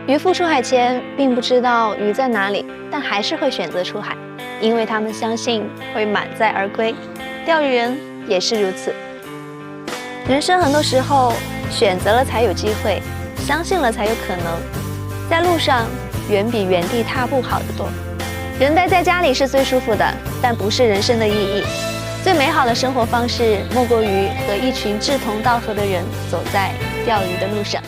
渔夫出海前并不知道鱼在哪里，但还是会选择出海，因为他们相信会满载而归。钓鱼人也是如此。人生很多时候，选择了才有机会，相信了才有可能。在路上，远比原地踏步好得多。人待在家里是最舒服的，但不是人生的意义。最美好的生活方式，莫过于和一群志同道合的人走在钓鱼的路上。